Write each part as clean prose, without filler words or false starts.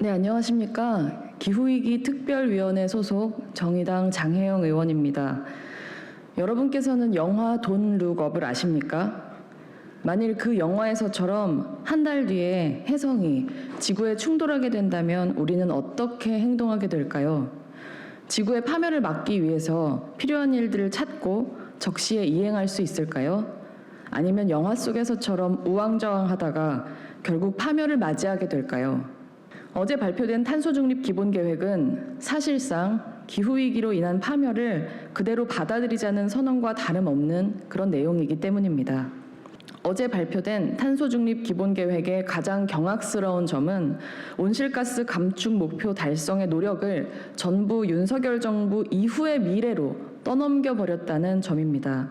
네, 안녕하십니까. 기후위기 특별위원회 소속 정의당 장혜영 의원입니다. 여러분께서는 영화 Don't Look Up을 아십니까? 만일 그 영화에서처럼 한 달 뒤에 혜성이 지구에 충돌하게 된다면 우리는 어떻게 행동하게 될까요? 지구의 파멸을 막기 위해서 필요한 일들을 찾고 적시에 이행할 수 있을까요? 아니면 영화 속에서처럼 우왕좌왕하다가 결국 파멸을 맞이하게 될까요? 어제 발표된 탄소중립 기본계획은 사실상 기후위기로 인한 파멸을 그대로 받아들이자는 선언과 다름없는 그런 내용이기 때문입니다. 어제 발표된 탄소중립 기본계획의 가장 경악스러운 점은 온실가스 감축 목표 달성의 노력을 전부 윤석열 정부 이후의 미래로 떠넘겨버렸다는 점입니다.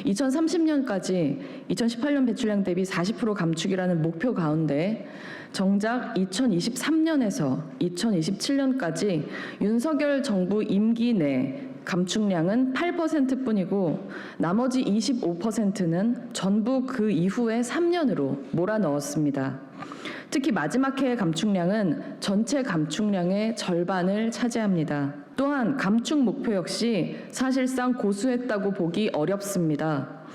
2030년까지 2018년 배출량 대비 40% 감축이라는 목표 가운데 정작 2023년에서 2027년까지 윤석열 정부 임기 내 감축량은 8%뿐이고 나머지 25%는 전부 그 이후의 3년으로 몰아넣었습니다. 특히 마지막 해의 감축량은 전체 감축량의 절반을 차지합니다. 또한 감축 목표 역시 사실상 고수했다고 보기 어렵습니다.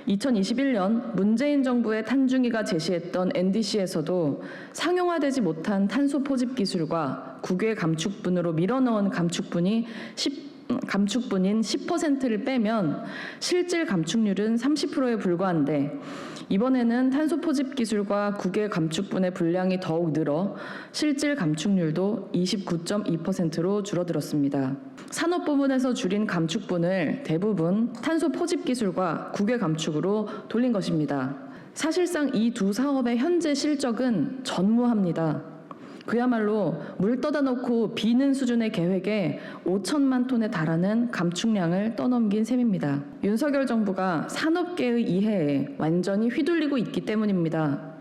2021년 문재인 정부의 탄중이가 제시했던 NDC에서도 상용화되지 못한 탄소 포집 기술과 국외 감축분으로 밀어넣은 감축분인 10%를 빼면 실질 감축률은 30%에 불과한데 이번에는 탄소 포집 기술과 국외 감축분의 분량이 더욱 늘어 실질 감축률도 29.2%로 줄어들었습니다. 산업 부문에서 줄인 감축분을 대부분 탄소 포집 기술과 국외 감축으로 돌린 것입니다. 사실상 이 두 사업의 현재 실적은 전무합니다. 그야말로 물 떠다 놓고 비는 수준의 계획에 5천만 톤에 달하는 감축량을 떠넘긴 셈입니다. 윤석열 정부가 산업계의 이해에 완전히 휘둘리고 있기 때문입니다.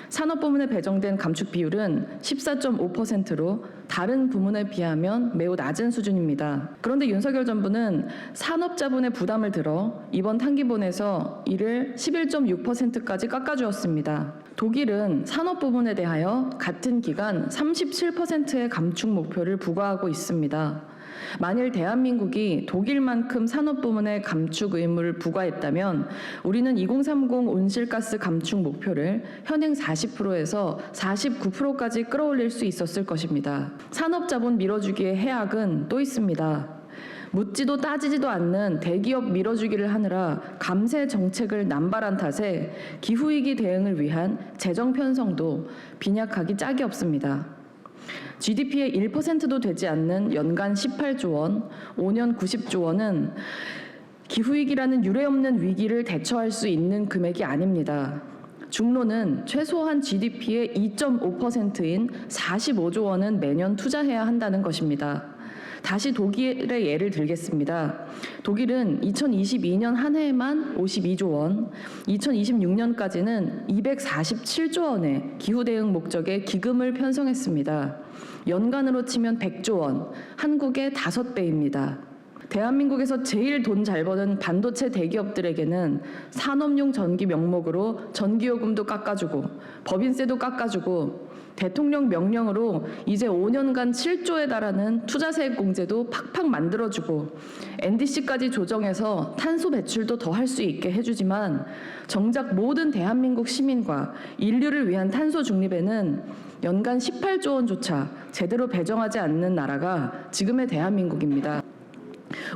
산업 부문에 배정된 감축 비율은 14.5%로 다른 부문에 비하면 매우 낮은 수준입니다. 그런데 윤석열 정부는 산업자본의 부담을 들어 이번 단기본에서 이를 11.6%까지 깎아주었습니다. 독일은 산업 부문에 대하여 같은 기간 37%의 감축 목표를 부과하고 있습니다. 만일 대한민국이 독일만큼 산업 부문에 감축 의무를 부과했다면 우리는 2030 온실가스 감축 목표를 현행 40%에서 49%까지 끌어올릴 수 있었을 것입니다. 산업자본 밀어주기의 해악은 또 있습니다. 묻지도 따지지도 않는 대기업 밀어주기를 하느라 감세 정책을 남발한 탓에 기후위기 대응을 위한 재정 편성도 빈약하기 짝이 없습니다. GDP의 1%도 되지 않는 연간 18조 원, 5년 90조 원은 기후위기라는 유례없는 위기를 대처할 수 있는 금액이 아닙니다. 중로는 최소한 GDP의 2.5%인 45조 원은 매년 투자해야 한다는 것입니다. 다시 독일의 예를 들겠습니다. 독일은 2022년 한 해에만 52조 원, 2026년까지는 247조 원의 기후대응 목적의 기금을 편성했습니다. 연간으로 치면 100조 원, 한국의 5배입니다. 대한민국에서 제일 돈 잘 버는 반도체 대기업들에게는 산업용 전기 명목으로 전기요금도 깎아주고 법인세도 깎아주고 대통령 명령으로 이제 5년간 7조에 달하는 투자세액 공제도 팍팍 만들어주고 NDC까지 조정해서 탄소 배출도 더 할 수 있게 해주지만 정작 모든 대한민국 시민과 인류를 위한 탄소 중립에는 연간 18조 원조차 제대로 배정하지 않는 나라가 지금의 대한민국입니다.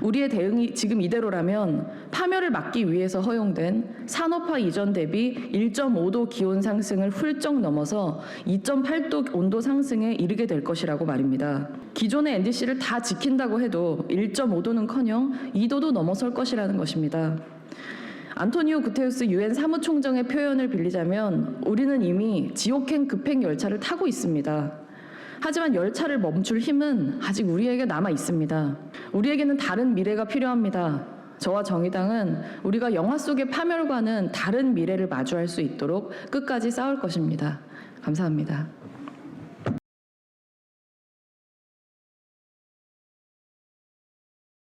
우리의 대응이 지금 이대로라면 파멸을 막기 위해서 허용된 산업화 이전 대비 1.5도 기온 상승을 훌쩍 넘어서 2.8도 온도 상승에 이르게 될 것이라고 말입니다. 기존의 NDC를 다 지킨다고 해도 1.5도는커녕 2도도 넘어설 것이라는 것입니다. 안토니오 구테우스 유엔 사무총장의 표현을 빌리자면 우리는 이미 지옥행 급행 열차를 타고 있습니다. 하지만 열차를 멈출 힘은 아직 우리에게 남아 있습니다. 우리에게는 다른 미래가 필요합니다. 저와 정의당은 우리가 영화 속의 파멸과는 다른 미래를 마주할 수 있도록 끝까지 싸울 것입니다. 감사합니다.